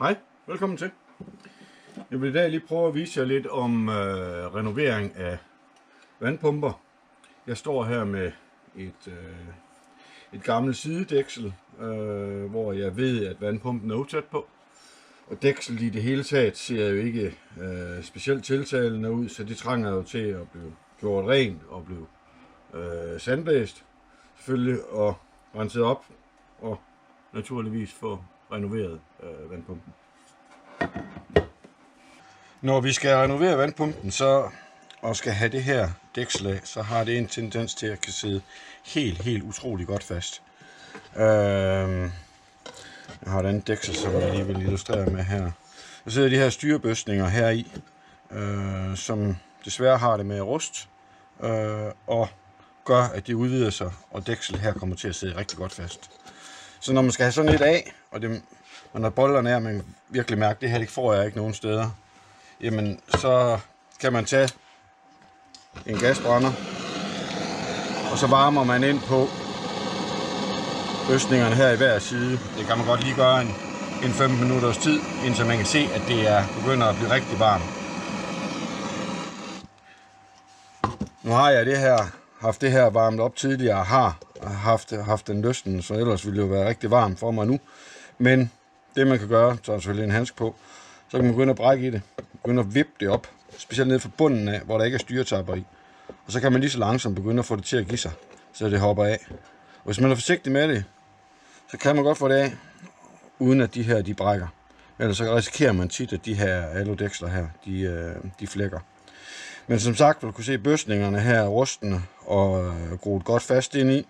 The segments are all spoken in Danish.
Hej, velkommen til. Jeg vil i dag lige prøve at vise jer lidt om renovering af vandpumper. Jeg står her med et gammelt sidedæksel, hvor jeg ved, at vandpumpen er utæt på. Og dækselet i det hele taget ser jo ikke specielt tiltalende ud, så det trænger jo til at blive gjort rent og blive sandblæst selvfølgelig, og renset op og naturligvis få renoveret vandpumpen. Når vi skal renovere vandpumpen og skal have det her dæksel af, så har det en tendens til at kan sidde helt utrolig godt fast. Jeg har et andet dæksel, som jeg lige vil illustrere med her. Der sidder de her styrebøsninger her i, som desværre har det med rust, og gør, at det udvider sig, og dækselet her kommer til at sidde rigtig godt fast. Så når man skal have sådan et af, og man har bolderne af, man virkelig mærker, det her det får jeg ikke nogen steder, jamen så kan man tage en gasbrænder, og så varmer man ind på bøsningerne her i hver side. Det kan man godt lige gøre en 15 minutters tid, indtil man kan se, at det begynder at blive rigtig varmt. Nu har jeg haft det her varmet op tidligere, har haft den lysten, så ellers ville det jo være rigtig varmt for mig nu. Men det man kan gøre, så er der selvfølgelig en handske på, så kan man begynde at brække i det, begynde at vippe det op, specielt ned fra bunden af, hvor der ikke er styretapper i. Og så kan man lige så langsomt begynde at få det til at give sig, så det hopper af. Og hvis man er forsigtig med det, så kan man godt få det af, uden at de her de brækker. Ellers så risikerer man tit, at de her aludæksler her, de flækker. Men som sagt, du kan se bøsningerne her rustne og groet godt fast ind i.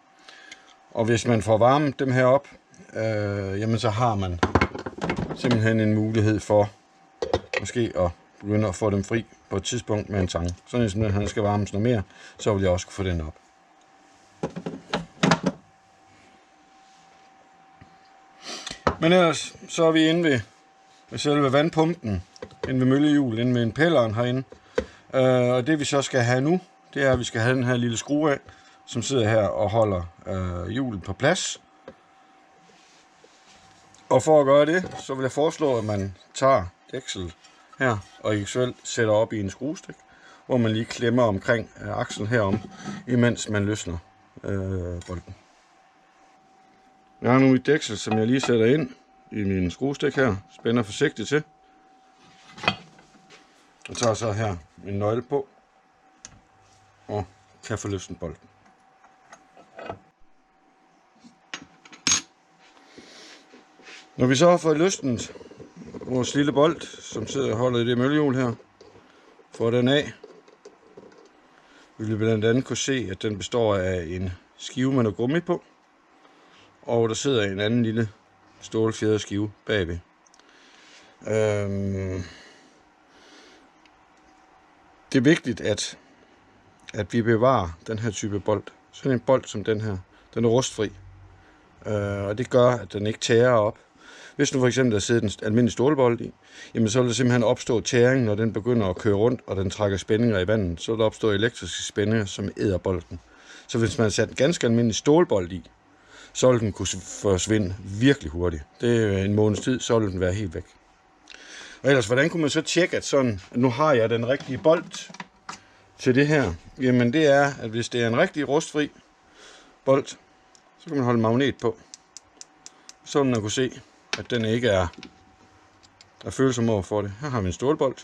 Og hvis man får varmet dem her op, jamen så har man simpelthen en mulighed for måske at begynde at få dem fri på et tidspunkt med en tang. Så hvis han skal varmes noget mere, så vil jeg også kunne få den op. Men ellers så er vi inde ved selve vandpumpen, inde ved møllehjulet, inde ved impelleren herinde. Og det vi så skal have nu, det er, at vi skal have den her lille skrue af, som sidder her og holder hjulet på plads. Og for at gøre det, så vil jeg foreslå, at man tager dækselet her og eventuelt sætter op i en skruestik, hvor man lige klemmer omkring akslen herom, imens man løsner bolden. Jeg har nu et dæksel, som jeg lige sætter ind i min skruestik her, spænder forsigtigt til. Og tager så her min nøgle på, og kan få løsnet bolden. Når vi så har fået løsnet vores lille bold, som sidder og holder i det møllehjul her, får den af, vil vi blandt andet kunne se, at den består af en skive med noget gummi på, og der sidder en anden lille stålfjedret skive bagved. Det er vigtigt, at vi bevarer den her type bold. Sådan en bold som den her, den er rustfri. Og det gør, at den ikke tærer op. Hvis nu for eksempel der sidder en almindelig stålbold i, jamen så vil der simpelthen opstå tæring, når den begynder at køre rundt, og den trækker spændinger i vandet. Så vil der opstå elektriske spændinger, som æder bolden. Så hvis man satte en ganske almindelig stålbold i, så vil den kunne forsvinde virkelig hurtigt. Det er en måneds tid, så vil den være helt væk. Og ellers, hvordan kunne man så tjekke, at sådan, nu har jeg den rigtige bold til det her? Jamen det er, at hvis det er en rigtig rustfri bold, så kan man holde en magnet på. Så vil man kunne se, at den ikke er følsom over for det. Her har vi en stålbold.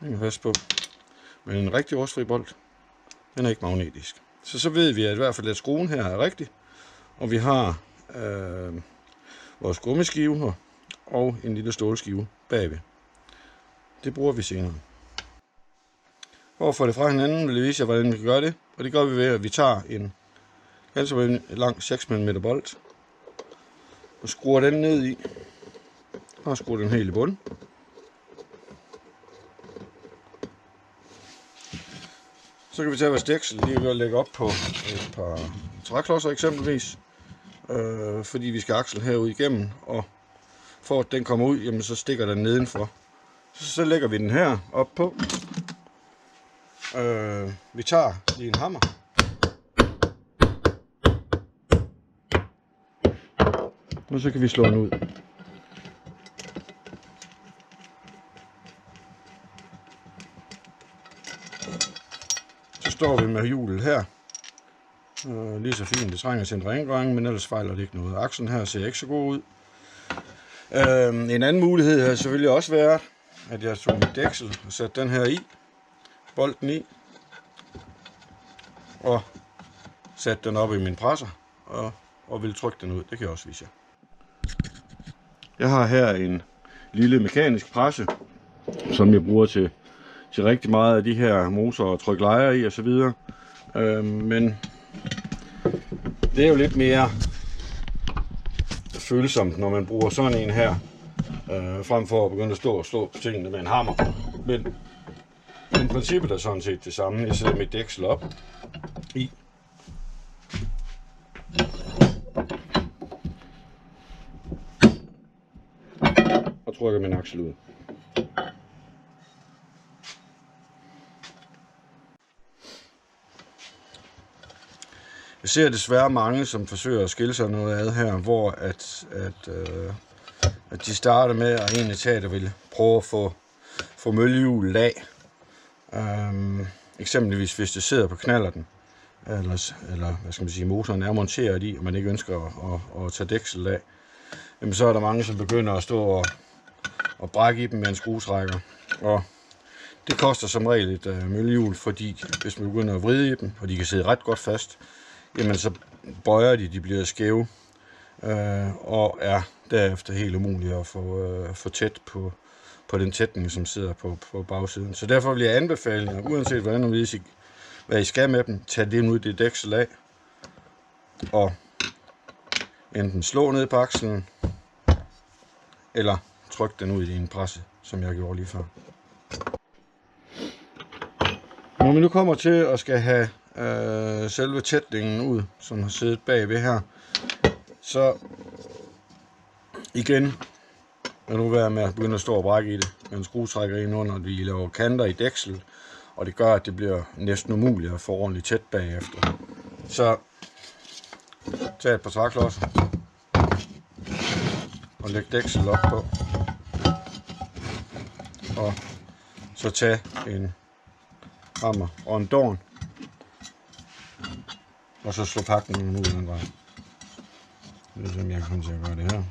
Den kan fast på. Men en rigtig rustfri bold, den er ikke magnetisk. Så ved vi at i hvert fald, at skruen her er rigtig. Og vi har vores gummiskive her, og en lille stålskive bagved. Det bruger vi senere. For at få det fra hinanden vil jeg vise jer, hvordan vi kan gøre det. Og det gør vi ved, at vi tager en lang 6 mm bold og skruer den ned i. Og skruer den helt i bunden. Så kan vi tage vores dæksel lige ved at lægge op på et par træklodser eksempelvis. Fordi vi skal aksel herud igennem, og for at den kommer ud, jamen så stikker den nedenfor. Så lægger vi den her op på. Vi tager lige en hammer. Og så kan vi slå den ud. står vi med hjulet her. Lige så fint, det trænger til en rengøring, men ellers fejler det ikke noget. Akslen her ser ikke så god ud. En anden mulighed havde selvfølgelig også været, at jeg tog mit dæksel og satte den her i, bolden i, og satte den op i min presser, og ville trykke den ud. Det kan jeg også vise jer. Jeg har her en lille mekanisk presse, som jeg bruger til rigtig meget af de her motorer og trykke lejer i og så videre. Men det er jo lidt mere følsomt, når man bruger sådan en her, frem for at begynde at stå og slå på tingene med en hammer. Men princippet er sådan set det samme. Jeg sætter mit dæksel op i. Og trykker min aksel ud. Jeg ser desværre mange, som forsøger at skille sig noget ad her, hvor at de starter med at egentlig tage det vil prøve at få møllehjulet af. Eksempelvis hvis det sidder på knallerten, eller hvad skal man sige, motoren er monteret i, og man ikke ønsker at tage dæksel af, jamen så er der mange, som begynder at stå og brække i dem med en skruetrækker. Og det koster som regel et møllehjul, fordi hvis man begynder at vride i dem, og de kan sidde ret godt fast, jamen så bøjer de bliver skæve, og er derefter helt umulige at få tæt på den tætning, som sidder på bagsiden. Så derfor vil jeg anbefale jer, uanset hvad I skal med dem, tag det ud det dæksel af, og enten slå ned på akslen, eller tryk den ud i en presse, som jeg gjorde lige før. Når vi nu kommer til at skal have selve tætningen ud, som har siddet bagved her, så igen, jeg nu være med at begynde at stå og brække i det med en skruetrækker ind under, at vi laver kanter i dæksel, og det gør, at det bliver næsten umuligt at få ordentligt tæt bagefter. Så tag et par træklodser og læg dæksel op på, og så tag en hammer og en dorn, og så slå pakningen ud den vej. Det er sådan, jeg kan til at gøre det her.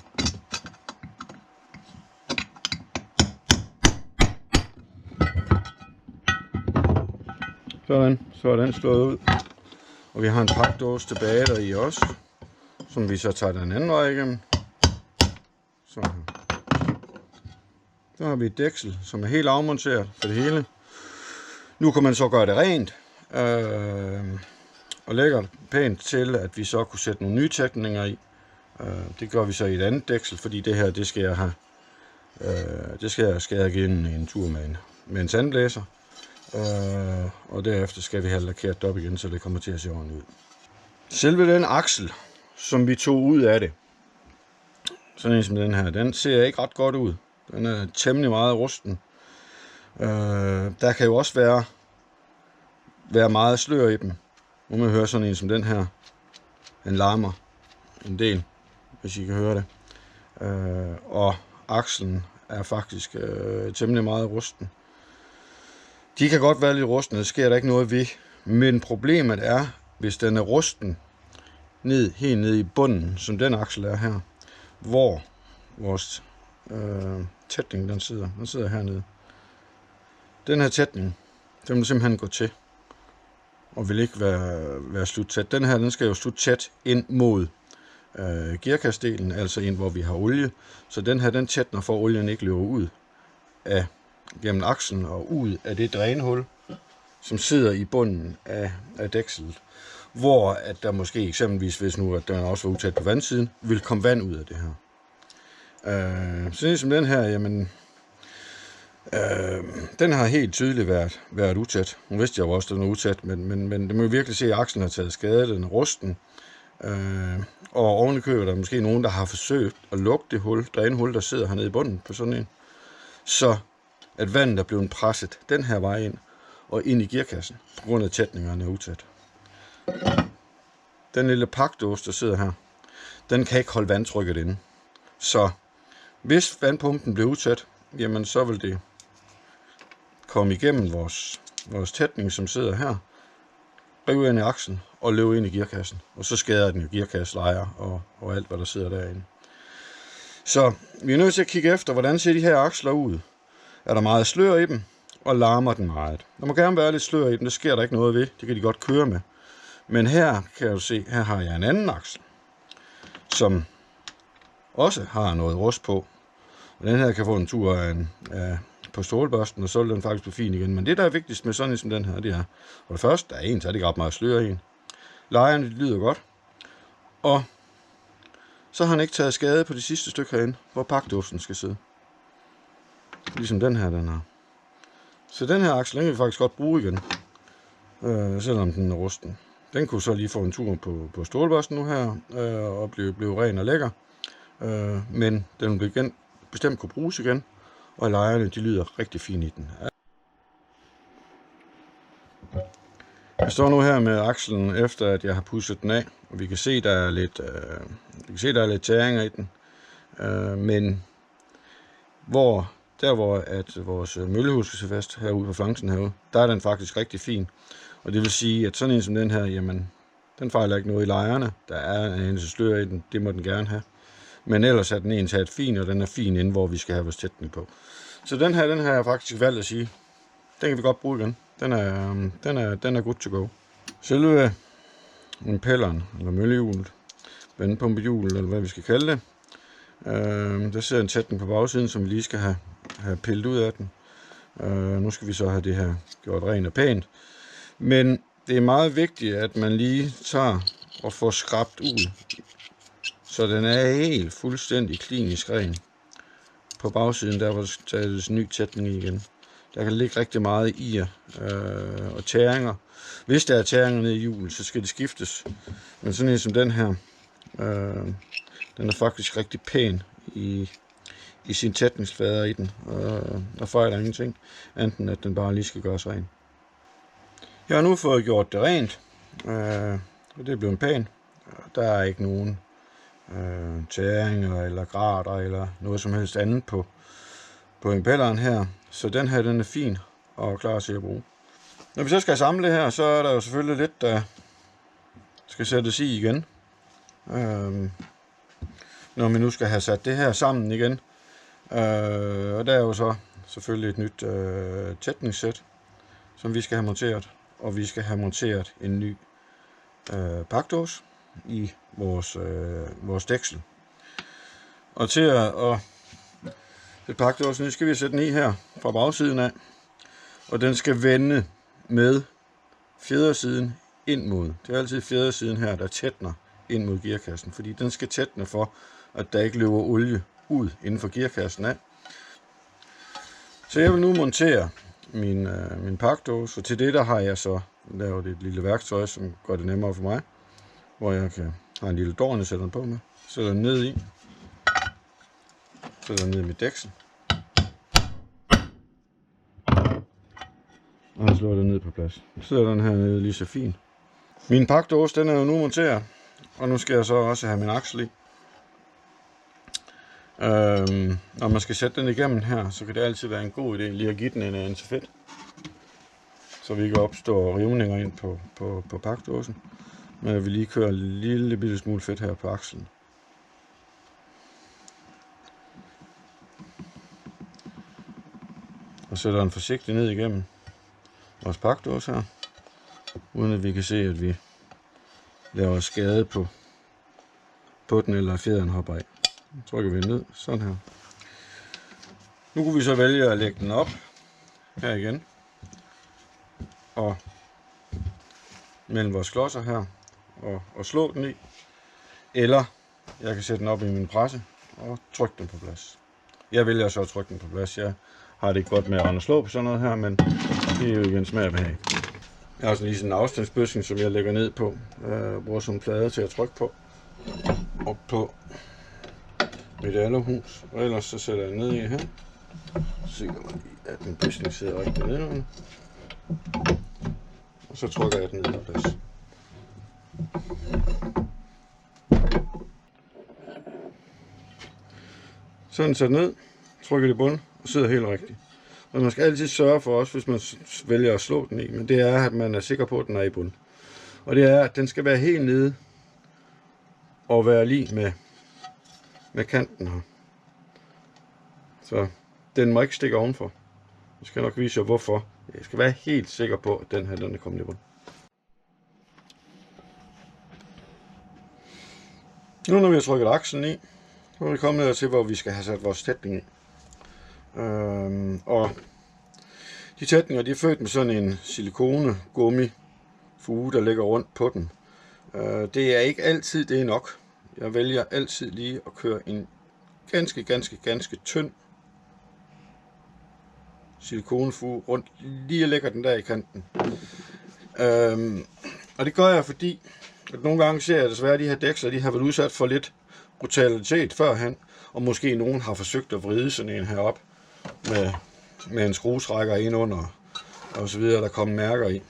Sådan, så er den slået ud. Og vi har en pakdåse tilbage der i også, som vi så tager den anden vej igennem. Sådan her. Så har vi et dæksel, som er helt afmonteret for det hele. Nu kan man så gøre det rent, og lægger pænt til, at vi så kunne sætte nogle nye tætninger i. Det gør vi så i et andet dæksel, fordi det her, det skal jeg have, skal jeg give en tur med en sandblæser. Og derefter skal vi have lakeret det op igen, så det kommer til at se ordentligt ud. Selve den aksel, som vi tog ud af det, sådan en som den her, den ser ikke ret godt ud. Den er temmelig meget rusten. Der kan jo også være meget slør i dem. Nu må man høre sådan en som den her. Den larmer en del, hvis I kan høre det. Og akslen er faktisk temmelig meget rusten. De kan godt være lidt rustne, det sker der ikke noget ved. Men problemet er, hvis den er rusten helt ned i bunden, som den aksel er her, hvor vores tætning den sidder hernede. Den her tætning, den vil simpelthen gå til, og vil ikke være slut tæt. Den her, den skal jo slutte tæt ind mod gearkastdelen, altså ind hvor vi har olie. Så den her, den tætner, for olien ikke løber ud gennem akslen og ud af det drænhul, som sidder i bunden af dækselet. Hvor at der måske eksempelvis, hvis nu at den også var utæt på vandsiden, vil komme vand ud af det her. Sådan som den her, jamen, den har helt tydeligt været utæt. Nu vidste jeg jo også, at den er utæt, men det må virkelig se, at akslen har taget skade, den er rusten. Og oven i købet er der måske nogen, der har forsøgt at lukke det drænhul, der sidder hernede i bunden på sådan en. Så at vandet er blevet presset den her vej ind og ind i gearkassen, på grund af tætningerne er utæt. Den lille pakdåse, der sidder her, den kan ikke holde vandtrykket inde. Så hvis vandpumpen bliver utæt, jamen så vil det komme igennem vores tætning, som sidder her, rive ind i akslen og løbe ind i gearkassen. Og så skader den jo gearkasselejer og alt, hvad der sidder derinde. Så vi er nødt til at kigge efter, hvordan ser de her aksler ud. Er der meget slør i dem, og larmer den meget. Der må gerne være lidt slør i dem, det sker der ikke noget ved. Det kan de godt køre med. Men her kan du se, her har jeg en anden aksel, som også har noget rust på. Og den her kan få en tur på stålbørsten, og så vil den faktisk blive fin igen. Men det, der er vigtigst med sådan en som den her, det er, for det første, der er en, så er det ikke ret meget slør i en. Lejerne, de lyder godt. Og så har han ikke taget skade på det sidste stykke herinde, hvor pakdåsen skal sidde. Ligesom den her, den har. Så den her aksel, den kan vi faktisk godt bruge igen, selvom den er rusten. Den kunne så lige få en tur på stålbørsten nu her, og blive ren og lækker. Men den vil igen bestemt kunne bruges igen, og lejerne, de lyder rigtig fint i den. Jeg står nu her med akslen, efter at jeg har pudset den af, og vi kan se, der er lidt tæringer i den. Men hvor at vores møllehus skal se fast herude på flancen herude, der er den faktisk rigtig fin. Og det vil sige, at sådan en som den her, jamen, den fejler ikke noget i lejerne. Der er en anelse slør i den, det må den gerne have. Men ellers er den ensat fin, og den er fin inde, hvor vi skal have vores tætning på. Så den her har jeg faktisk valgt at sige, den kan vi godt bruge igen. Den er good to go. Selve impelleren, eller møllehjulet, vandpumpehjulet, eller hvad vi skal kalde det, der sidder en tætning på bagsiden, som vi lige skal have pillet ud af den. Nu skal vi så have det her gjort rent og pænt. Men det er meget vigtigt, at man lige tager og får skrabt ud, så den er helt fuldstændig klinisk ren. På bagsiden, der var der taget ny tætning i igen. Der kan ligge rigtig meget i og tæringer. Hvis der er tæringer nede i hjulet, så skal det skiftes. Men sådan en som den her, den er faktisk rigtig pæn i sin tætningsflader i den. Der fejler ingenting, enten at den bare lige skal gøres ren. Jeg har nu fået gjort det rent, og det er blevet pænt. Der er ikke nogen tæringer eller grader eller noget som helst andet på impelleren her. Så den her, den er fin og klar til at bruge. Når vi så skal samle det her, så er der jo selvfølgelig lidt, der skal sættes i igen. Når vi nu skal have sat det her sammen igen. Og der er jo så selvfølgelig et nyt tætningssæt, som vi skal have monteret. Og vi skal have monteret en ny pakdås i vores dæksel. Og til at pakdåsen, nu skal vi sætte den i her fra bagsiden af. Og den skal vende med fjedersiden ind mod. Det er altid fjedersiden her, der tætner ind mod gearkassen, fordi den skal tætne for, at der ikke løber olie ud inden for gearkassen af. Så jeg vil nu montere min pakdåse, og til det der har jeg så lavet et lille værktøj, som gør det nemmere for mig, hvor jeg har en lille dårn, jeg sætter den på med, sætter den ned i, sætter den ned i mit dæksel, og jeg slår den ned på plads. Så sidder den her nede lige så fin. Min pakdåse, den er jo nu monteret, og nu skal jeg så også have min aksel i. Når man skal sætte den igennem her, så kan det altid være en god idé lige at give den en anelse fedt, så vi ikke opstår rivninger ind på pakdåsen. Men jeg vil lige køre en lille bitte smule fedt her på akslen. Og sætter den forsigtigt ned igennem vores pakdåse her, uden at vi kan se, at vi laver skade på den, eller fjederen hopper af. Nu trykker vi ned, sådan her. Nu kunne vi så vælge at lægge den op her igen, og mellem vores klodser her, og slå den i. Eller jeg kan sætte den op i min presse og trykke den på plads. Jeg vælger så at trykke den på plads. Jeg har det ikke godt med at slå på sådan noget her, men det er jo igen smag og behag. Jeg har også lige sådan en afstandsbøsning, som jeg lægger ned på. Jeg bruger sådan en plade til at trykke på. Op på mit aluhus. Og ellers så sætter jeg ned i her. Så sikrer man lige, at den bøsning sidder rigtig nede. Og så trykker jeg den ned på plads. Sådan sat ned, trykker det i bunden og sidder helt rigtigt. Og man skal altid sørge for også, hvis man vælger at slå den i, men det er, at man er sikker på, at den er i bunden. Og det er, at den skal være helt nede og være lige med kanten her. Så den må ikke stikke ovenfor. Jeg skal nok vise jer hvorfor. Jeg skal være helt sikker på, at den her den er kommet i bund. Nu når vi har trykket aksen i, så er vi kommet til, hvor vi skal have sat vores tætning i. Og de tætninger, de er født med sådan en silikone gummi fuge, der ligger rundt på den. Det er ikke altid det er nok. Jeg vælger altid lige at køre en ganske tynd silikonfuge rundt, lige og lægger den der i kanten. Og det gør jeg, fordi at nogle gange ser jeg desværre, at de her dækser, de har været udsat for lidt brutalitet førhen, og måske nogen har forsøgt at vride sådan en her op med en skruetrækker ind under, og så videre, der kommer mærker i.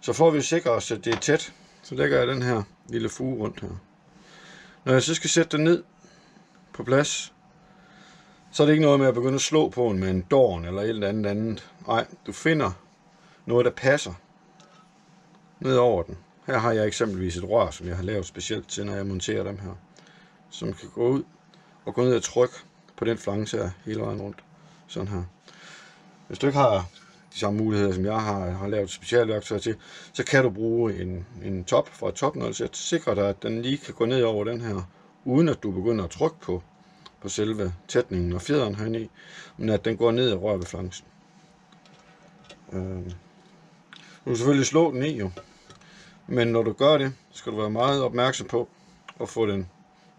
Så får vi sikre os, at det er tæt, så lægger jeg den her lille fuge rundt her. Når jeg så skal sætte den ned på plads, så er det ikke noget med at begynde at slå på den med en dorn eller et eller andet. Nej, du finder noget, der passer ned over den. Her har jeg eksempelvis et rør, som jeg har lavet specielt til, når jeg monterer dem her, som kan gå ud og gå ned og trykke på den flanke her hele vejen rundt. Sådan her. Hvis du ikke har de samme muligheder, som jeg har lavet specialværktøj til, så kan du bruge en top fra et topnålsæt. Sikre dig, at den lige kan gå ned over den her, uden at du begynder at trykke på selve tætningen og fjederen herinde i, men at den går ned og rører ved flanken. Du kan selvfølgelig slå den i jo, men når du gør det, skal du være meget opmærksom på at få den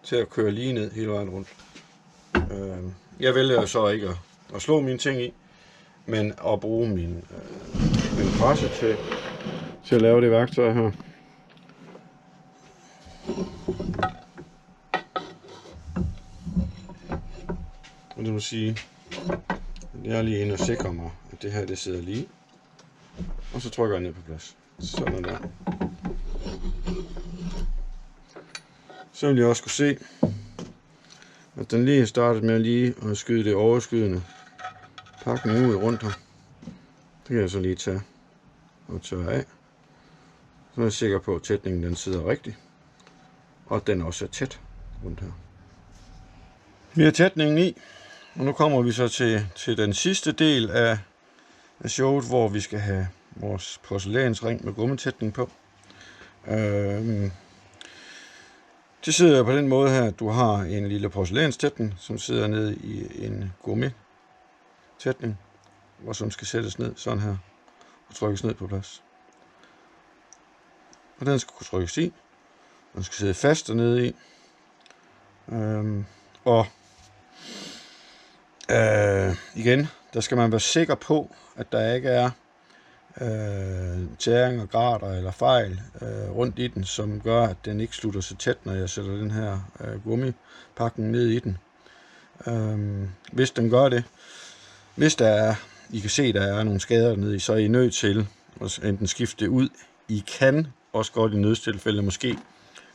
til at køre lige ned hele vejen rundt. Jeg vælger så ikke at slå mine ting i, men at bruge min presse til at lave det værktøj her. Og det vil sige, at jeg er lige inde og sikrer mig, at det her det sidder lige. Og så trykker jeg ned på plads. Sådan der. Så vil jeg også kunne se, at den lige har startet med lige at skyde det overskydende pakning ud rundt her. Det kan jeg så lige tage og tørre af. Så er jeg sikker på, at tætningen den sidder rigtigt. Og den også er tæt rundt her. Vi har tætningen i. Og nu kommer vi så til den sidste del af showet, hvor vi skal have vores porcelænsring med gummitætning på. Det sidder på den måde her, at du har en lille porcelænstætning, som sidder nede i en gummitætning, og som skal sættes ned sådan her og trykkes ned på plads. Og den skal kunne trykkes i. Den skal sidde fast dernede i. Igen, der skal man være sikker på, at der ikke er tæringer, grater eller fejl rundt i den, som gør, at den ikke slutter sig tæt, når jeg sætter den her gummipakning ned i den. Hvis den gør det, hvis der er, I kan se, der er nogle skader dernede i, så er I nødt til at enten skifte det ud. I kan også godt i nødstilfælde måske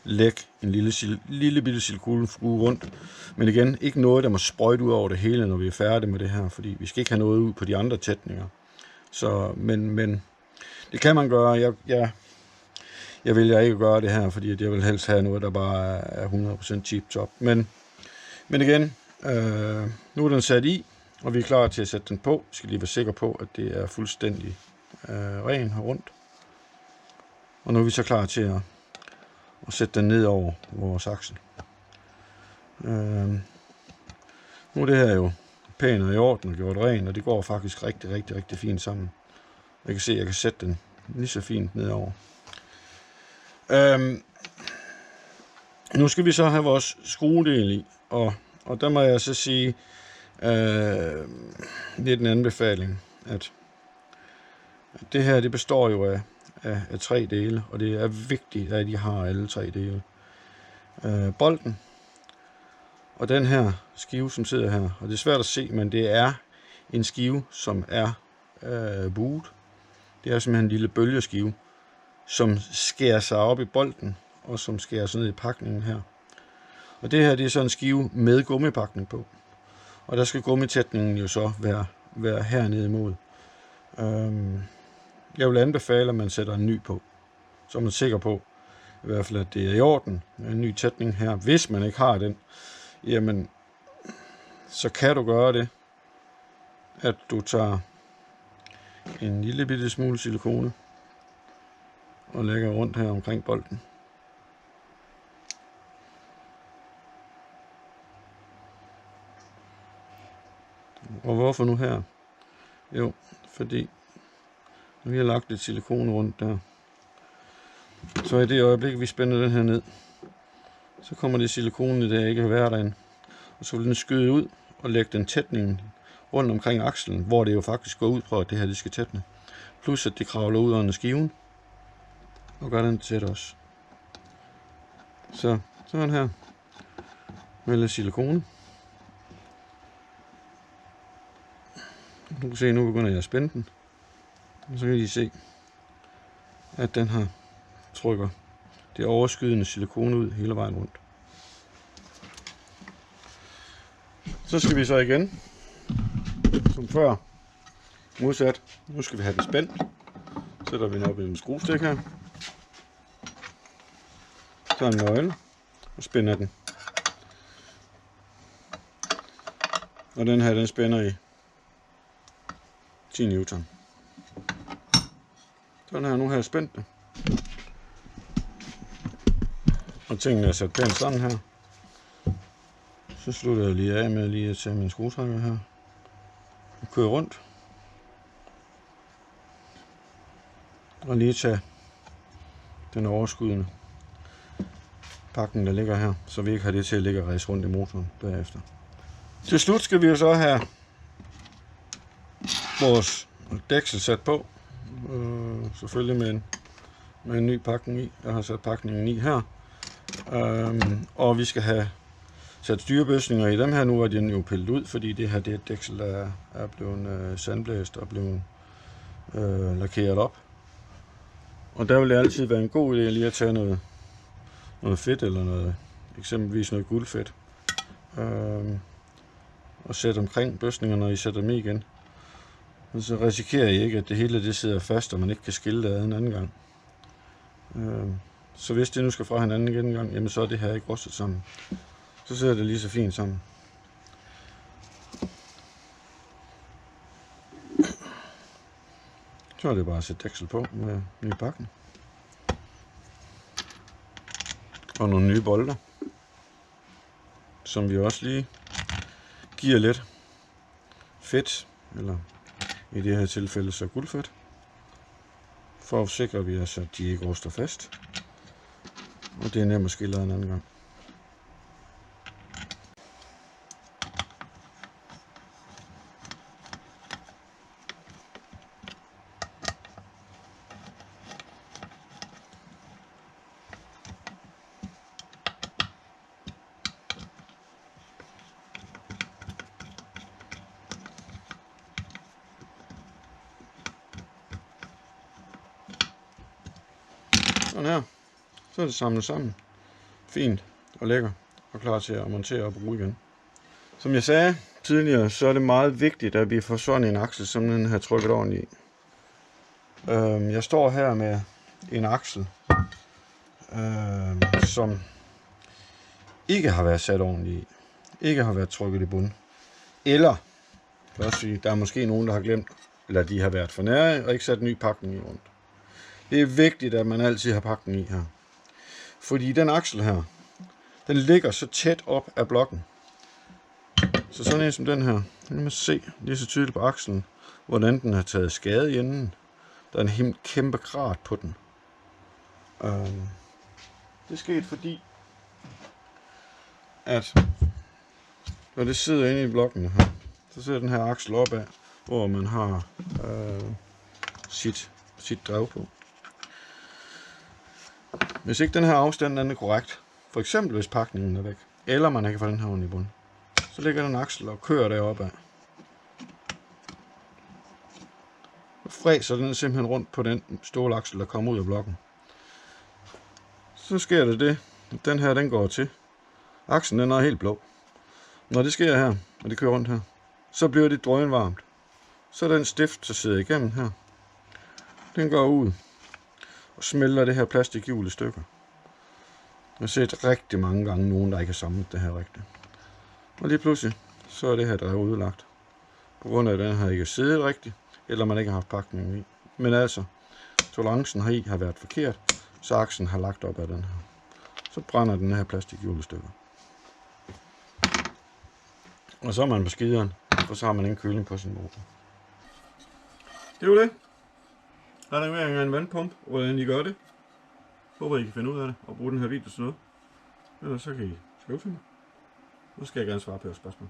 lægge en lille bitte silikonfuge rundt. Men igen, ikke noget, der må sprøjte ud over det hele, når vi er færdige med det her, fordi vi skal ikke have noget ud på de andre tætninger. Så, men det kan man gøre. Jeg vælger ikke at gøre det her, fordi jeg vil helst have noget, der bare er 100% tip top. Men igen, nu er den sat i, og vi er klar til at sætte den på. Vi skal lige være sikre på, at det er fuldstændig ren her rundt. Og nu er vi så klar til at sætte den ned over vores aksel. Nu er det her jo pænt og i orden og gjort ren, og det går faktisk rigtig fint sammen. Jeg kan se, at jeg kan sætte den lige så fint nedover. Nu skal vi så have vores skruedel i, og der må jeg så sige, lidt en anbefaling, at det her det består jo af 3 dele, og det er vigtigt, at I har alle 3 dele. Bolten, og den her skive, som sidder her, og det er svært at se, men det er en skive, som er buet. Det er simpelthen en lille bølgeskive, som skærer sig op i bolten, og som skærer sig ned i pakningen her. Og det her, det er så en skive med gummipakning på. Og der skal gummitætningen jo så være hernede imod. Jeg vil anbefale, at man sætter en ny på, så er man sikker på, i hvert fald at det er i orden med en ny tætning her. Hvis man ikke har den, jamen så kan du gøre det, at du tager en lille bitte smule silikone og lægger rundt her omkring bolden. Og hvorfor nu her? Jo, fordi når vi har lagt lidt silikone rundt der, så i det øjeblik vi spænder den her ned, så kommer det silikone der ikke at være derinde. Og så vil den skyde ud og lægge den tætningen rundt omkring akslen, hvor det jo faktisk går ud på, at det her det skal tætne. Plus at det kravler ud under skiven og gør den tæt også. Så sådan her med lidt silikone. Du kan se, nu begynder jeg at spænde den. Og så kan I se, at den her trykker det overskydende silikone ud hele vejen rundt. Så skal vi så igen, som før, modsat, nu skal vi have den spændt. Sætter vi den op i en skruestik her. Tager en nøgle og spænder den. Og den her, den spænder i 10 newton. Sådan her, nu har jeg spændt det. Og tingene er sat pænt sammen her. Så slutter jeg lige af med lige at tage min skruetrækker her. Og køre rundt. Og lige tage den overskydende pakken, der ligger her, så vi ikke har det til at ligge og ræse rundt i motoren bagefter. Til slut skal vi jo så have vores dæksel sat på. Selvfølgelig med en ny pakning i. Jeg har sat pakningen i her. Og vi skal have sat styrebøsninger i dem her. Nu er de jo pillet ud, fordi det her det er et dæksel, der er blevet sandblæst og blevet lakeret op. Og der vil det altid være en god idé lige at tage noget fedt eller noget, eksempelvis noget guldfedt, og sætte omkring bøsningerne, når I sætter dem i igen. Og så risikerer I ikke, at det hele det sidder fast, og man ikke kan skille det ad en anden gang. Så hvis det nu skal fra hinanden igen en gang, jamen så er det her ikke rustet sammen. Så sidder det lige så fint sammen. Så er det bare at sætte dæksel på med ny pakken. Og nogle nye bolter, som vi også lige giver lidt fedt, eller i det her tilfælde så guldfedt, for at sikre vi os, at de ikke ruster fast. Og det er nemt at skille en anden gang. Sådan her. Så er det samlet sammen. Fint og lækker og klar til at montere og bruge igen. Som jeg sagde tidligere, så er det meget vigtigt, at vi får sådan en aksel, som den her trykket ordentligt i. Jeg står her med en aksel, som ikke har været sat ordentligt i. Ikke har været trykket i bund. Eller, lad os sige, der er måske nogen, der har glemt, eller de har været for nære og ikke sat en ny pakning i rundt. Det er vigtigt, at man altid har pakken i her. Fordi den aksel her, den ligger så tæt op af blokken. Så sådan en som den her, den kan man se lige så tydeligt på akslen, hvordan den har taget skade i enden. Der er en kæmpe krat på den. Det er sket fordi, at når det sidder inde i blokken her, så sidder den her aksel opad, hvor man har sit drev på. Hvis ikke den her afstand er korrekt, for eksempel hvis pakningen er væk, eller man ikke får den her ordentligt i bund, så ligger den aksel og kører deroppe af. Og fræser den simpelthen rundt på den stålaksel, der kommer ud af blokken. Så sker det, at den her den går til. Akslen den er helt blå. Når det sker her, og det kører rundt her, så bliver det drønvarmt. Så er den stift, der sidder igennem her, den går ud og smelter det her plastikhjul i stykker. har set rigtig mange gange nogen, der ikke har samlet det her rigtigt. Og lige pludselig, så er det her drev udlagt. På grund af, at den har ikke siddet rigtigt, eller man ikke har haft pakningen i. Men altså, tolerancen heri har været forkert, så aksen har lagt op af den her. Så brænder den her plastikhjul i stykker. Og så er man på skideren, og så har man en køling på sin motor. Det var det. Renovering af en vandpumpe, hvordan I gør det. Håber I kan finde ud af det, og bruge den her video til noget. Ellers så kan I skrive til mig. Nu skal jeg gerne svare på jeres spørgsmål.